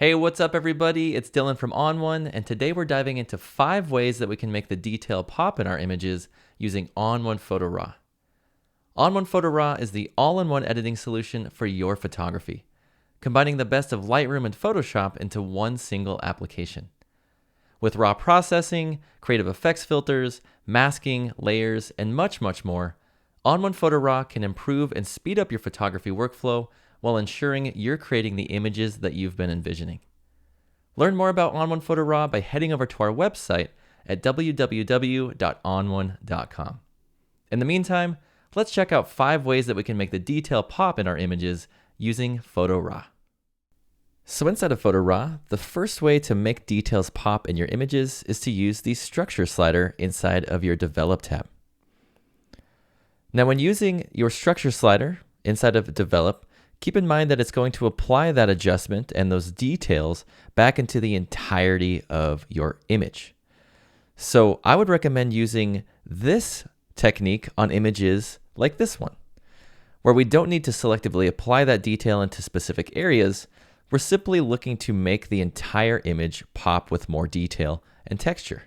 Hey, what's up everybody? It's Dylan from ON1, and today we're diving into 5 ways that we can make the detail pop in our images using ON1 Photo RAW. ON1 Photo RAW is the all-in-one editing solution for your photography, combining the best of Lightroom and Photoshop into one single application. With raw processing, creative effects filters, masking, layers, and much more, ON1 Photo RAW can improve and speed up your photography workflow while ensuring you're creating the images that you've been envisioning. Learn more about ON1 Photo RAW by heading over to our website at www.on1.com. In the meantime, let's check out 5 ways that we can make the detail pop in our images using Photo RAW. So inside of Photo RAW, the first way to make details pop in your images is to use the structure slider inside of your Develop tab. Now when using your structure slider inside of Develop, keep in mind that it's going to apply that adjustment and those details back into the entirety of your image. So I would recommend using this technique on images like this one, where we don't need to selectively apply that detail into specific areas. We're simply looking to make the entire image pop with more detail and texture.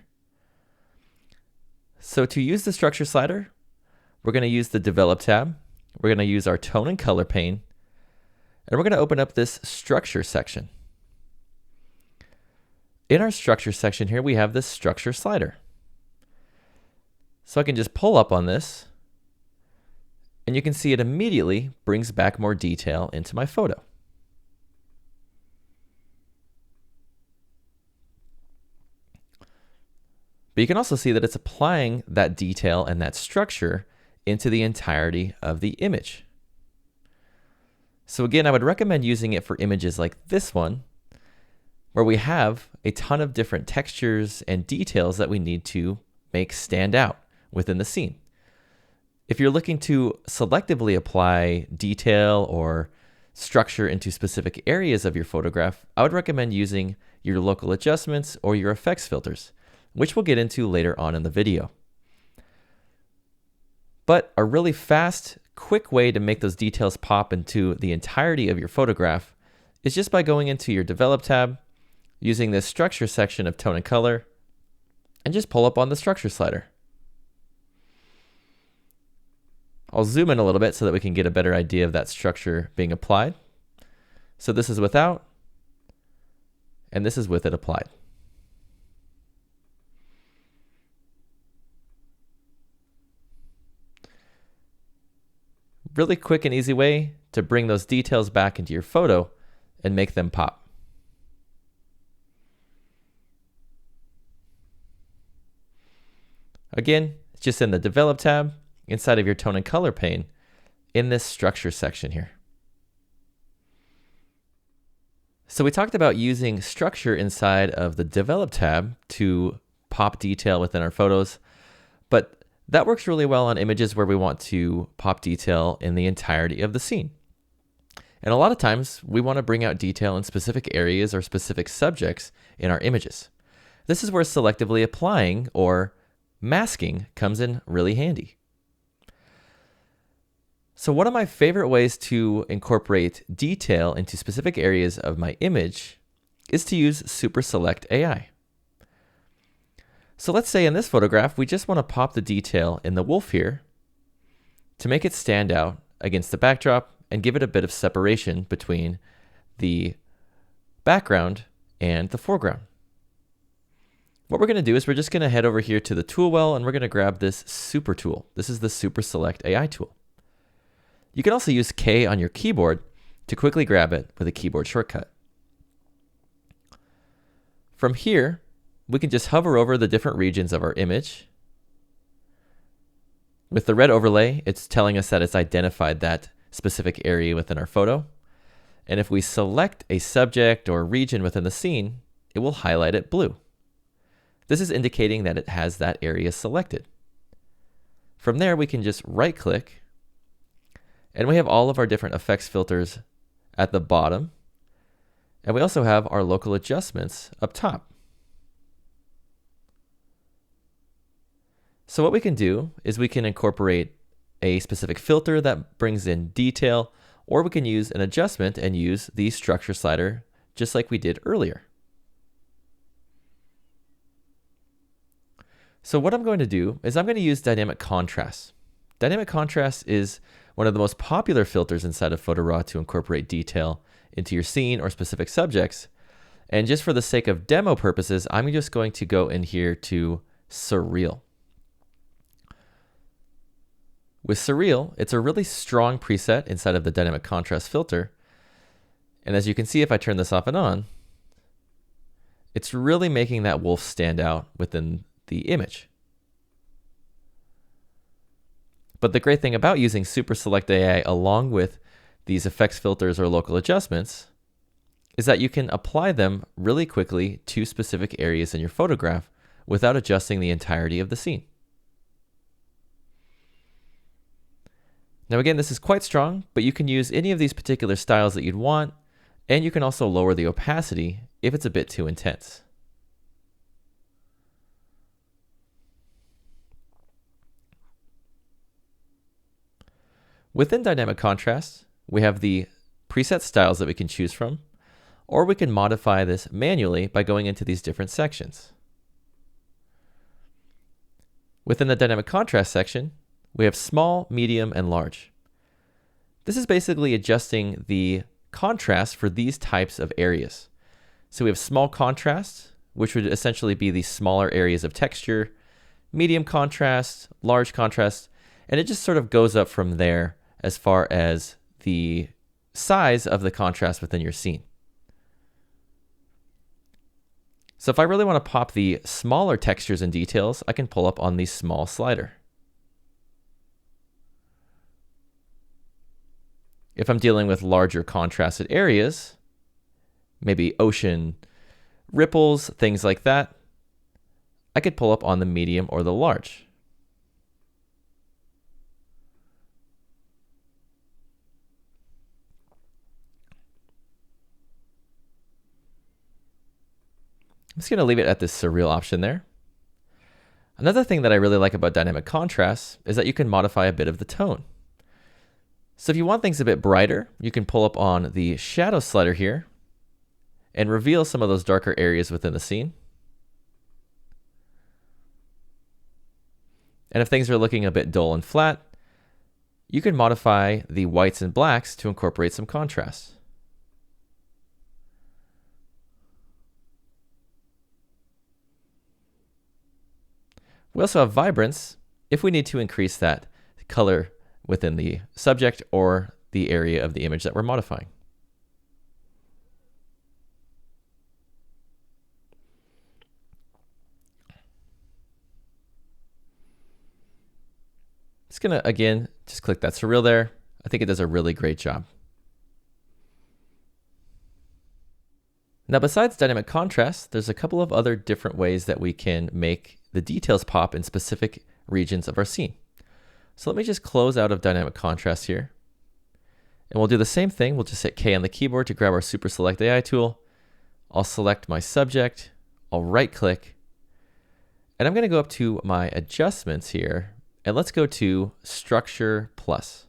So to use the structure slider, we're going to use the Develop tab. We're going to use our tone and color pane. And we're going to open up this structure section. In our structure section here, we have this structure slider. So I can just pull up on this, and you can see it immediately brings back more detail into my photo. But you can also see that it's applying that detail and that structure into the entirety of the image. So again, I would recommend using it for images like this one, where we have a ton of different textures and details that we need to make stand out within the scene. If you're looking to selectively apply detail or structure into specific areas of your photograph, I would recommend using your local adjustments or your effects filters, which we'll get into later on in the video. But a really fast, quick way to make those details pop into the entirety of your photograph is just by going into your Develop tab, using this structure section of tone and color, and just pull up on the structure slider. I'll zoom in a little bit so that we can get a better idea of that structure being applied. So this is without, and this is with it applied. Really quick and easy way to bring those details back into your photo and make them pop. Again, it's just in the Develop tab inside of your tone and color pane in this structure section here. So we talked about using structure inside of the Develop tab to pop detail within our photos, but that works really well on images where we want to pop detail in the entirety of the scene. And a lot of times we want to bring out detail in specific areas or specific subjects in our images. This is where selectively applying or masking comes in really handy. So one of my favorite ways to incorporate detail into specific areas of my image is to use Super Select AI. So let's say in this photograph, we just want to pop the detail in the wolf here to make it stand out against the backdrop and give it a bit of separation between the background and the foreground. What we're going to do is we're just going to head over here to the tool well, and we're going to grab this super tool. This is the Super Select AI tool. You can also use K on your keyboard to quickly grab it with a keyboard shortcut. From here, we can just hover over the different regions of our image. With the red overlay, it's telling us that it's identified that specific area within our photo. And if we select a subject or region within the scene, it will highlight it blue. This is indicating that it has that area selected. From there, we can just right click, and we have all of our different effects filters at the bottom. And we also have our local adjustments up top. So what we can do is we can incorporate a specific filter that brings in detail, or we can use an adjustment and use the structure slider just like we did earlier. So what I'm going to do is I'm going to use dynamic contrast. Dynamic contrast is one of the most popular filters inside of Photo RAW to incorporate detail into your scene or specific subjects. And just for the sake of demo purposes, I'm just going to go in here to Surreal. With Surreal, it's a really strong preset inside of the dynamic contrast filter. And as you can see, if I turn this off and on, it's really making that wolf stand out within the image. But the great thing about using Super Select AI along with these effects filters or local adjustments is that you can apply them really quickly to specific areas in your photograph without adjusting the entirety of the scene. Now again, this is quite strong, but you can use any of these particular styles that you'd want, and you can also lower the opacity if it's a bit too intense. Within dynamic contrast, we have the preset styles that we can choose from, or we can modify this manually by going into these different sections. Within the dynamic contrast section, we have small, medium, and large. This is basically adjusting the contrast for these types of areas. So we have small contrast, which would essentially be the smaller areas of texture, medium contrast, large contrast, and it just sort of goes up from there as far as the size of the contrast within your scene. So if I really want to pop the smaller textures and details, I can pull up on the small slider. If I'm dealing with larger contrasted areas, maybe ocean, ripples, things like that, I could pull up on the medium or the large. I'm just going to leave it at this surreal option there. Another thing that I really like about dynamic contrast is that you can modify a bit of the tone. So if you want things a bit brighter, you can pull up on the shadow slider here and reveal some of those darker areas within the scene. And if things are looking a bit dull and flat, you can modify the whites and blacks to incorporate some contrast. We also have vibrance if we need to increase that color within the subject or the area of the image that we're modifying. Just gonna, again, just click that surreal there. I think it does a really great job. Now, besides dynamic contrast, there's a couple of other different ways that we can make the details pop in specific regions of our scene. So let me just close out of dynamic contrast here. And we'll do the same thing. We'll just hit K on the keyboard to grab our Super Select AI tool. I'll select my subject. I'll right click. And I'm going to go up to my adjustments here. And let's go to Structure Plus.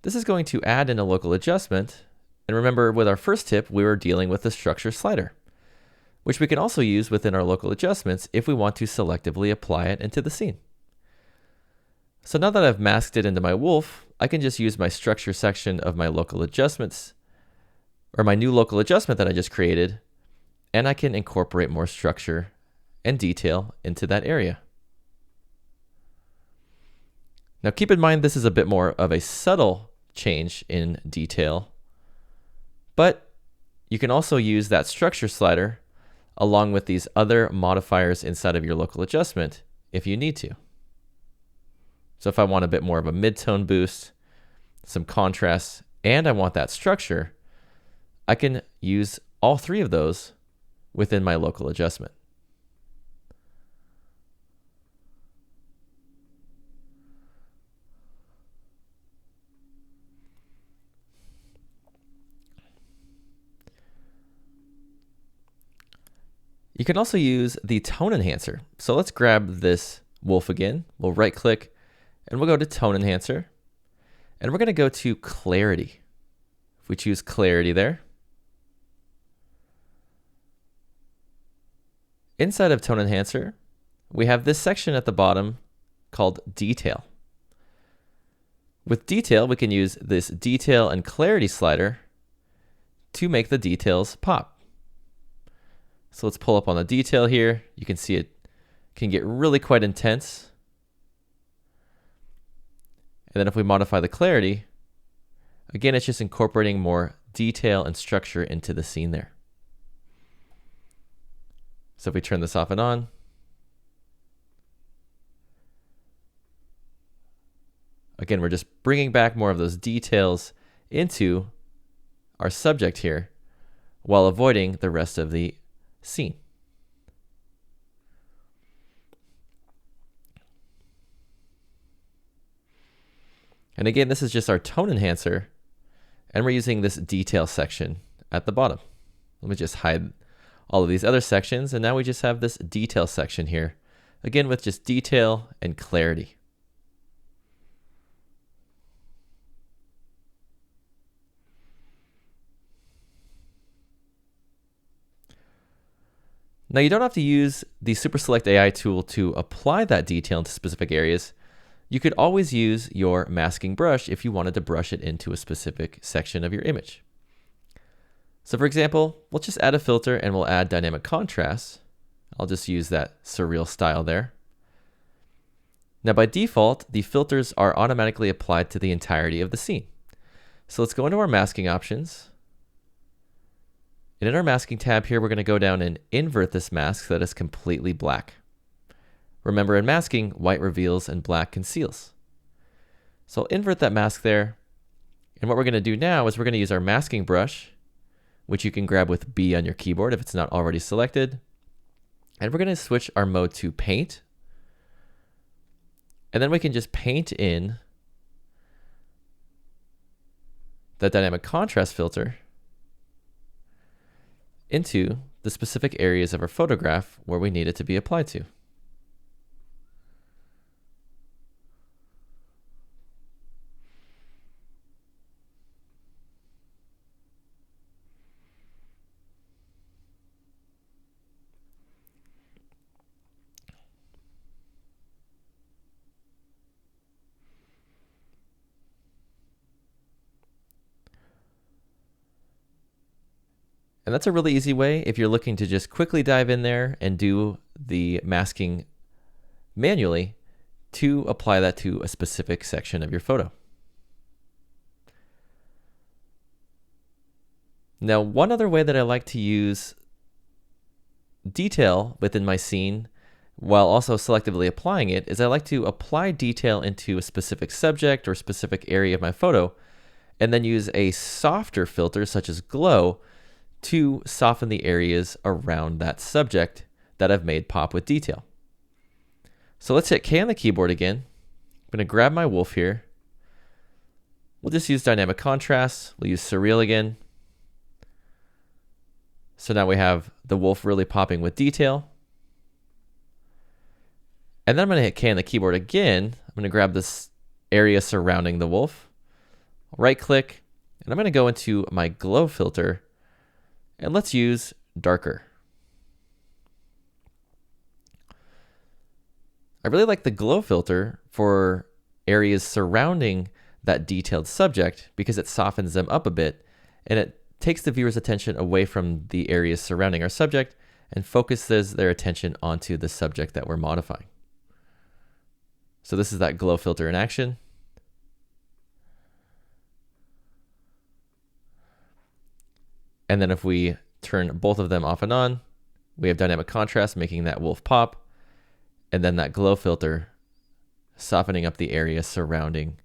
This is going to add in a local adjustment. And remember, with our first tip, we were dealing with the structure slider, which we can also use within our local adjustments if we want to selectively apply it into the scene. So now that I've masked it into my wolf, I can just use my structure section of my local adjustments, or my new local adjustment that I just created, and I can incorporate more structure and detail into that area. Now keep in mind, this is a bit more of a subtle change in detail, but you can also use that structure slider along with these other modifiers inside of your local adjustment if you need to. So if I want a bit more of a mid-tone boost, some contrast, and I want that structure, I can use all three of those within my local adjustment. You can also use the tone enhancer. So let's grab this wolf again. We'll right click and we'll go to tone enhancer. And we're going to go to clarity If we choose clarity there, inside of Tone Enhancer, we have this section at the bottom called Detail. With Detail, we can use this Detail and Clarity slider to make the details pop. So let's pull up on the detail here. You can see it can get really quite intense. And then if we modify the clarity, again, it's just incorporating more detail and structure into the scene there. So if we turn this off and on, again, we're just bringing back more of those details into our subject here while avoiding the rest of the scene. And again, this is just our tone enhancer, and we're using this detail section at the bottom. Let me just hide all of these other sections, and now we just have this detail section here, again with just detail and clarity. Now you don't have to use the Super Select AI tool to apply that detail into specific areas. You could always use your masking brush if you wanted to brush it into a specific section of your image. So for example, let's just add a filter and we'll add dynamic contrast. I'll just use that surreal style there. Now by default, the filters are automatically applied to the entirety of the scene. So let's go into our masking options. And in our masking tab here, we're going to go down and invert this mask so that it's completely black. Remember, in masking, white reveals and black conceals. So I'll invert that mask there. And what we're going to do now is we're going to use our masking brush, which you can grab with B on your keyboard if it's not already selected. And we're going to switch our mode to paint. And then we can just paint in the dynamic contrast filter into the specific areas of our photograph where we need it to be applied to. And that's a really easy way if you're looking to just quickly dive in there and do the masking manually to apply that to a specific section of your photo. Now, one other way that I like to use detail within my scene while also selectively applying it is I like to apply detail into a specific subject or specific area of my photo and then use a softer filter such as glow to soften the areas around that subject that I've made pop with detail. So let's hit K on the keyboard again. I'm going to grab my wolf here. We'll just use dynamic contrast. We'll use surreal again. So now we have the wolf really popping with detail. And then I'm going to hit K on the keyboard again. I'm going to grab this area surrounding the wolf. Right click, and I'm going to go into my glow filter. And let's use darker. I really like the glow filter for areas surrounding that detailed subject because it softens them up a bit and it takes the viewer's attention away from the areas surrounding our subject and focuses their attention onto the subject that we're modifying. So this is that glow filter in action. And then if we turn both of them off and on, we have dynamic contrast making that wolf pop, and then that glow filter softening up the area surrounding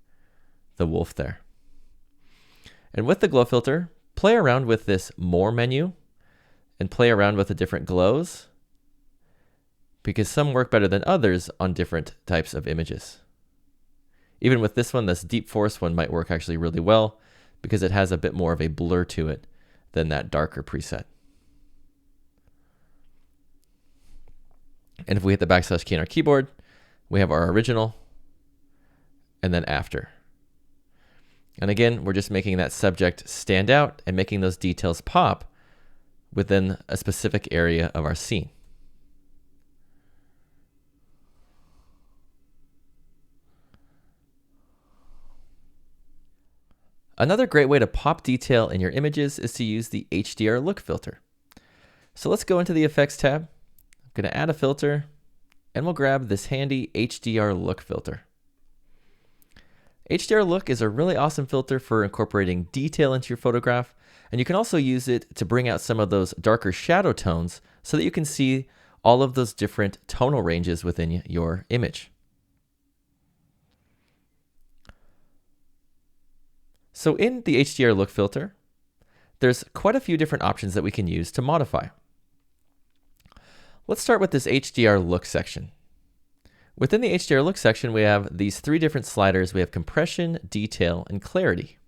the wolf there. And with the glow filter, play around with this more menu and play around with the different glows because some work better than others on different types of images. Even with this one, this deep forest one might work actually really well because it has a bit more of a blur to it than that darker preset. And if we hit the backslash key on our keyboard, we have our original and then after. And again, we're just making that subject stand out and making those details pop within a specific area of our scene. Another great way to pop detail in your images is to use the HDR Look Filter. So let's go into the Effects tab. I'm going to add a filter, and we'll grab this handy HDR Look Filter. HDR Look is a really awesome filter for incorporating detail into your photograph, and you can also use it to bring out some of those darker shadow tones so that you can see all of those different tonal ranges within your image. So in the HDR Look Filter, there's quite a few different options that we can use to modify. Let's start with this HDR Look section. Within the HDR Look section, we have these three different sliders. We have compression, detail, and clarity.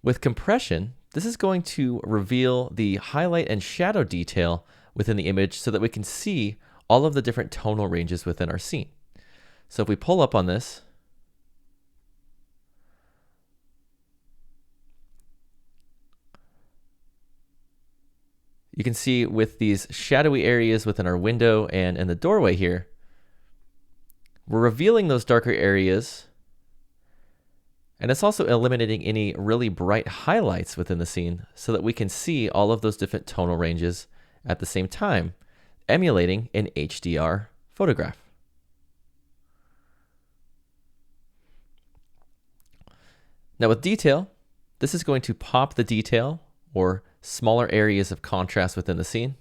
With compression, this is going to reveal the highlight and shadow detail within the image so that we can see all of the different tonal ranges within our scene. So if we pull up on this, you can see with these shadowy areas within our window and in the doorway here, we're revealing those darker areas, and it's also eliminating any really bright highlights within the scene so that we can see all of those different tonal ranges at the same time, emulating an HDR photograph. Now with detail, this is going to pop the detail or smaller areas of contrast within the scene.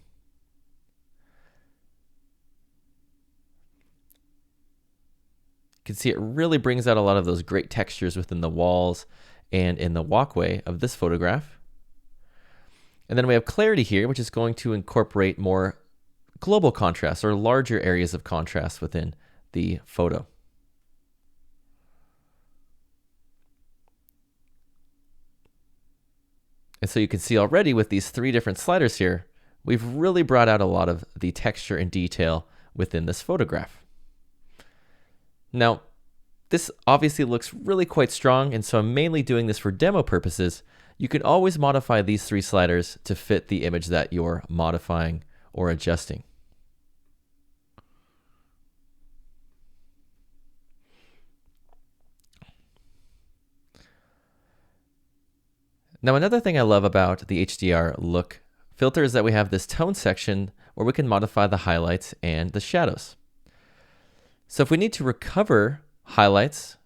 You can see it really brings out a lot of those great textures within the walls and in the walkway of this photograph. And then we have clarity here, which is going to incorporate more global contrast or larger areas of contrast within the photo. And so you can see already with these three different sliders here, we've really brought out a lot of the texture and detail within this photograph. Now, this obviously looks really quite strong, and so I'm mainly doing this for demo purposes. You can always modify these three sliders to fit the image that you're modifying or adjusting. Now, another thing I love about the HDR Look Filter is that we have this tone section where we can modify the highlights and the shadows. So if we need to recover highlights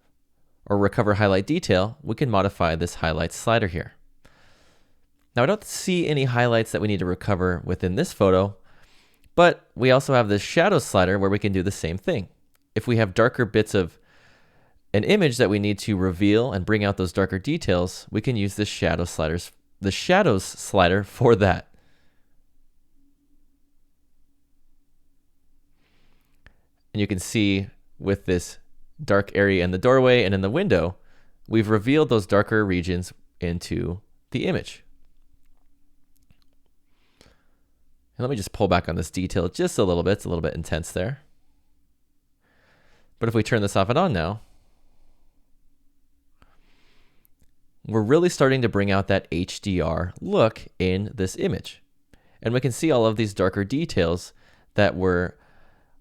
or recover highlight detail, we can modify this highlight slider here. Now I don't see any highlights that we need to recover within this photo, but we also have this shadow slider where we can do the same thing. If we have darker bits of an image that we need to reveal and bring out those darker details, we can use the shadows slider for that. And you can see with this dark area in the doorway and in the window, we've revealed those darker regions into the image. And let me just pull back on this detail just a little bit. It's a little bit intense there. But if we turn this off and on now, we're really starting to bring out that HDR look in this image. And we can see all of these darker details that were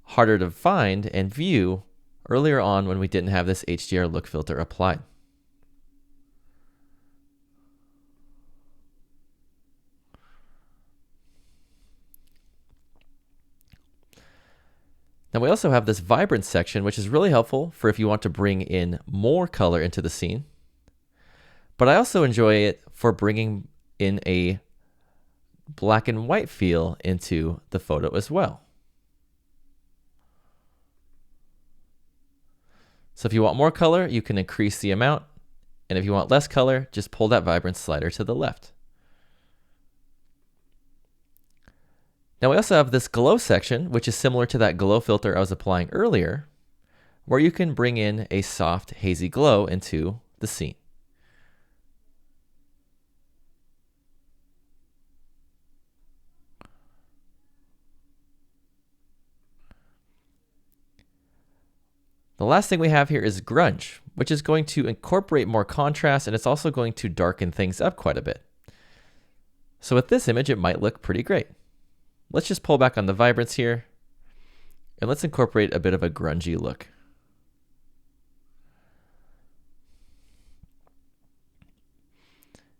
harder to find and view earlier on when we didn't have this HDR Look Filter applied. Now we also have this vibrance section, which is really helpful for if you want to bring in more color into the scene. But I also enjoy it for bringing in a black and white feel into the photo as well. So if you want more color, you can increase the amount. And if you want less color, just pull that vibrance slider to the left. Now we also have this glow section, which is similar to that glow filter I was applying earlier, where you can bring in a soft, hazy glow into the scene. The last thing we have here is grunge, which is going to incorporate more contrast, and it's also going to darken things up quite a bit. So with this image, it might look pretty great. Let's just pull back on the vibrance here, and let's incorporate a bit of a grungy look.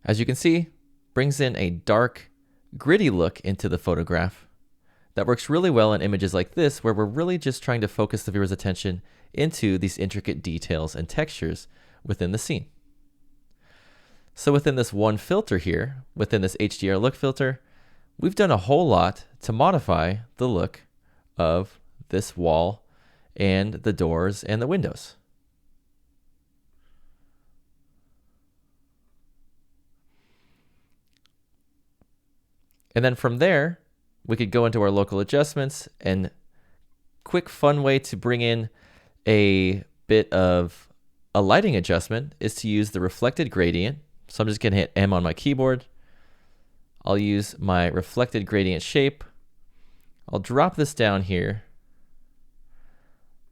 As you can see, brings in a dark, gritty look into the photograph that works really well in images like this, where we're really just trying to focus the viewer's attention into these intricate details and textures within the scene. So within this one filter here, within this HDR Look Filter, we've done a whole lot to modify the look of this wall and the doors and the windows. And then from there, we could go into our local adjustments, and quick fun way to bring in a bit of a lighting adjustment is to use the reflected gradient. So I'm just going to hit M on my keyboard. I'll use my reflected gradient shape. I'll drop this down here,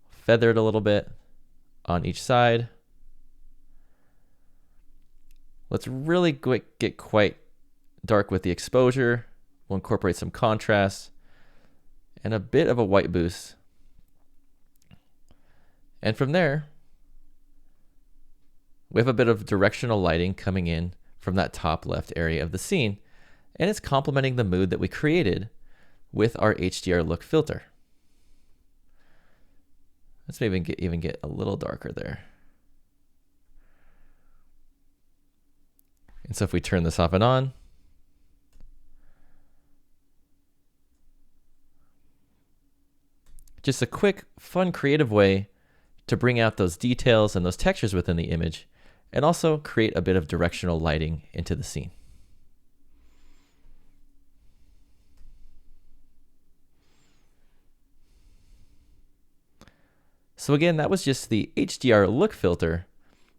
feather it a little bit on each side. Let's really get quite dark with the exposure. We'll incorporate some contrast and a bit of a white boost. And from there, we have a bit of directional lighting coming in from that top left area of the scene, and it's complementing the mood that we created with our HDR Look Filter. Let's maybe even get a little darker there. And so if we turn this off and on, just a quick, fun, creative way to bring out those details and those textures within the image, and also create a bit of directional lighting into the scene. So again, that was just the HDR Look Filter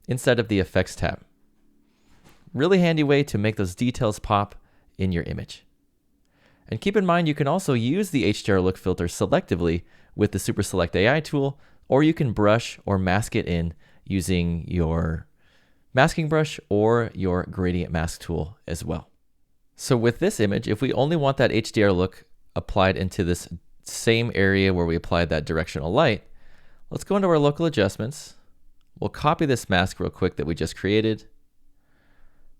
inside of the Effects tab. Really handy way to make those details pop in your image. And keep in mind, you can also use the HDR Look Filter selectively with the Super Select AI tool, or you can brush or mask it in using your masking brush or your gradient mask tool as well. So with this image, if we only want that HDR look applied into this same area where we applied that directional light, let's go into our local adjustments. We'll copy this mask real quick that we just created.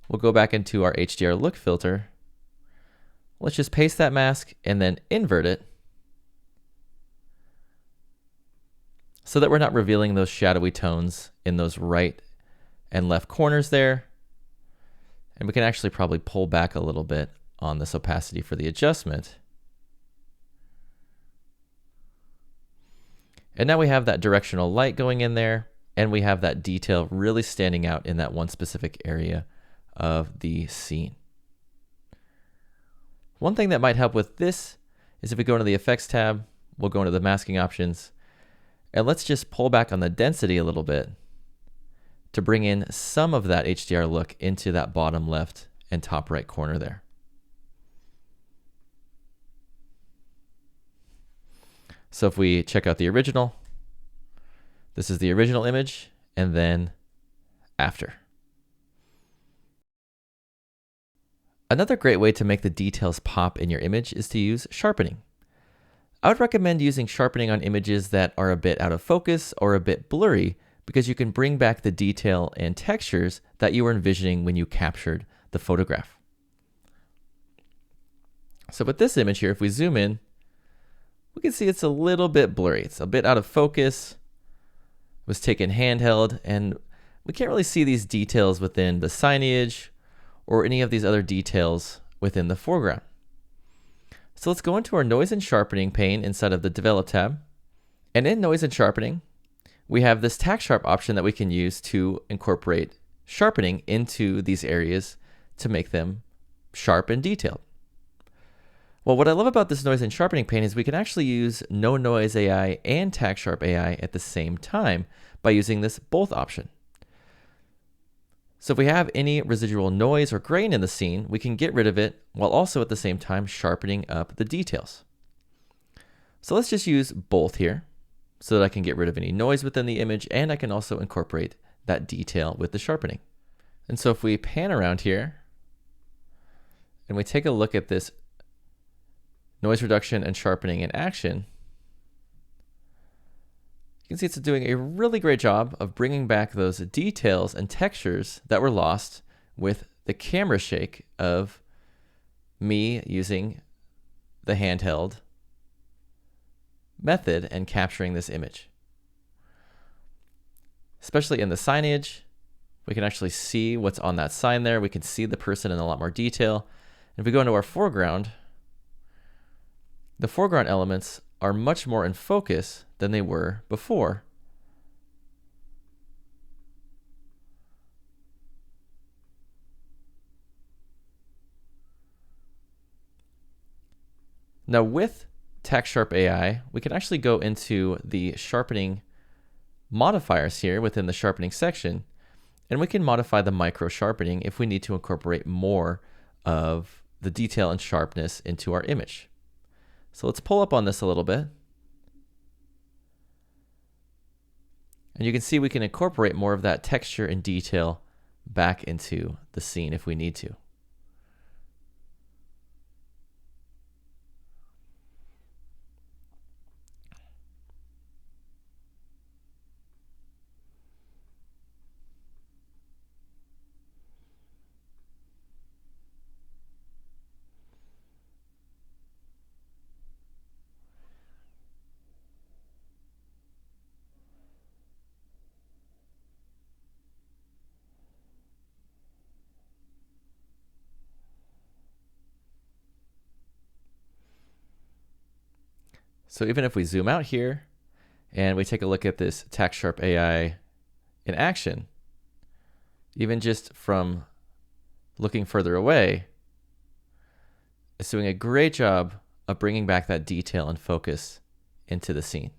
We'll go back into our HDR Look Filter. Let's just paste that mask and then invert it so that we're not revealing those shadowy tones in those right and left corners there. And we can actually probably pull back a little bit on this opacity for the adjustment. And now we have that directional light going in there, and we have that detail really standing out in that one specific area of the scene. One thing that might help with this is if we go into the Effects tab, we'll go into the masking options, and let's just pull back on the density a little bit to bring in some of that HDR look into that bottom left and top right corner there. So if we check out the original, this is the original image, and then after. Another great way to make the details pop in your image is to use sharpening. I would recommend using sharpening on images that are a bit out of focus or a bit blurry, because you can bring back the detail and textures that you were envisioning when you captured the photograph. So with this image here, if we zoom in, we can see it's a little bit blurry. It's a bit out of focus. It was taken handheld, and we can't really see these details within the signage or any of these other details within the foreground. So let's go into our Noise and Sharpening pane inside of the Develop tab. And in Noise and Sharpening, we have this Tack Sharp option that we can use to incorporate sharpening into these areas to make them sharp and detailed. Well, what I love about this Noise and Sharpening pane is we can actually use No Noise AI and Tack Sharp AI at the same time by using this both option. So if we have any residual noise or grain in the scene, we can get rid of it while also at the same time sharpening up the details. So let's just use both here so that I can get rid of any noise within the image, and I can also incorporate that detail with the sharpening. And so if we pan around here and we take a look at this noise reduction and sharpening in action, you can see it's doing a really great job of bringing back those details and textures that were lost with the camera shake of me using the handheld method and capturing this image. Especially in the signage, we can actually see what's on that sign there. We can see the person in a lot more detail. And if we go into our foreground, the foreground elements are much more in focus than they were before. Now with TacSharp AI, we can actually go into the sharpening modifiers here within the sharpening section, and we can modify the micro sharpening if we need to incorporate more of the detail and sharpness into our image. So let's pull up on this a little bit. And you can see we can incorporate more of that texture and detail back into the scene if we need to. So even if we zoom out here and we take a look at this TacSharp AI in action, even just from looking further away, it's doing a great job of bringing back that detail and focus into the scene.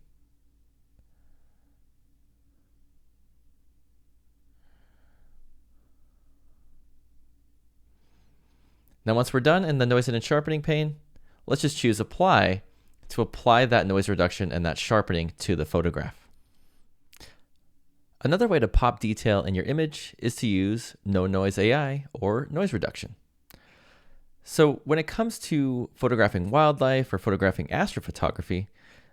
Now once we're done in the noise and sharpening pane, let's just choose apply to apply that noise reduction and that sharpening to the photograph. Another way to pop detail in your image is to use no noise AI or noise reduction. So when it comes to photographing wildlife or photographing astrophotography,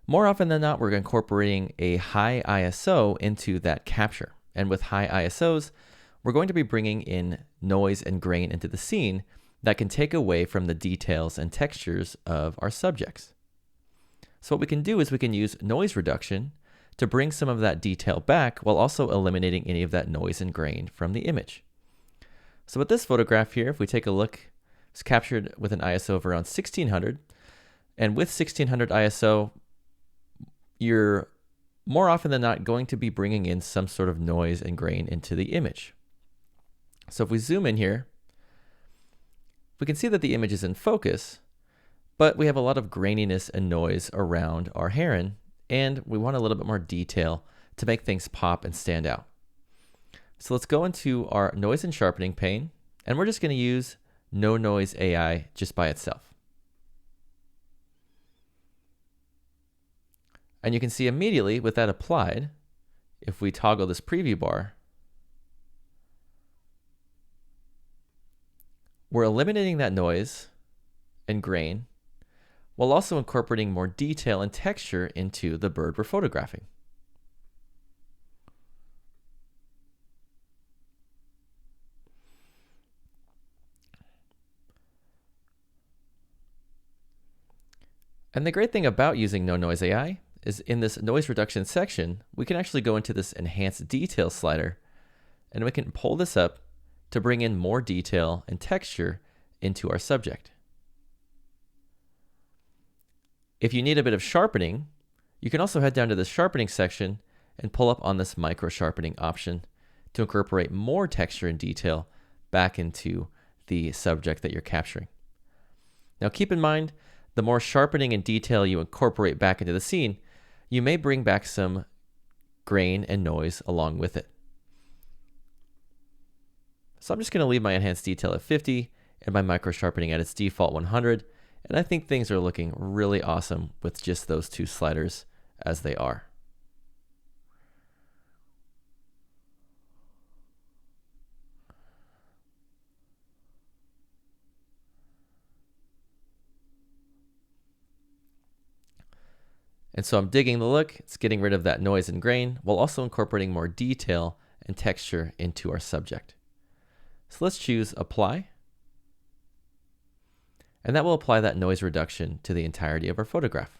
more often than not, we're incorporating a high ISO into that capture. And with high ISOs, we're going to be bringing in noise and grain into the scene that can take away from the details and textures of our subjects. So what we can do is we can use noise reduction to bring some of that detail back while also eliminating any of that noise and grain from the image. So with this photograph here, if we take a look, it's captured with an ISO of around 1600. And with 1600 ISO, you're more often than not going to be bringing in some sort of noise and grain into the image. So if we zoom in here, we can see that the image is in focus, but we have a lot of graininess and noise around our heron, and we want a little bit more detail to make things pop and stand out. So let's go into our noise and sharpening pane, and we're just going to use no noise AI just by itself. And you can see immediately with that applied, if we toggle this preview bar, we're eliminating that noise and grain while also incorporating more detail and texture into the bird we're photographing. And the great thing about using no noise AI is in this noise reduction section, we can actually go into this enhanced detail slider, and we can pull this up to bring in more detail and texture into our subject. If you need a bit of sharpening, you can also head down to the sharpening section and pull up on this micro sharpening option to incorporate more texture and detail back into the subject that you're capturing. Now keep in mind, the more sharpening and detail you incorporate back into the scene, you may bring back some grain and noise along with it. So I'm just going to leave my enhanced detail at 50 and my micro sharpening at its default 100. And I think things are looking really awesome with just those two sliders as they are. And so I'm digging the look. It's getting rid of that noise and grain while also incorporating more detail and texture into our subject. So let's choose Apply. And that will apply that noise reduction to the entirety of our photograph.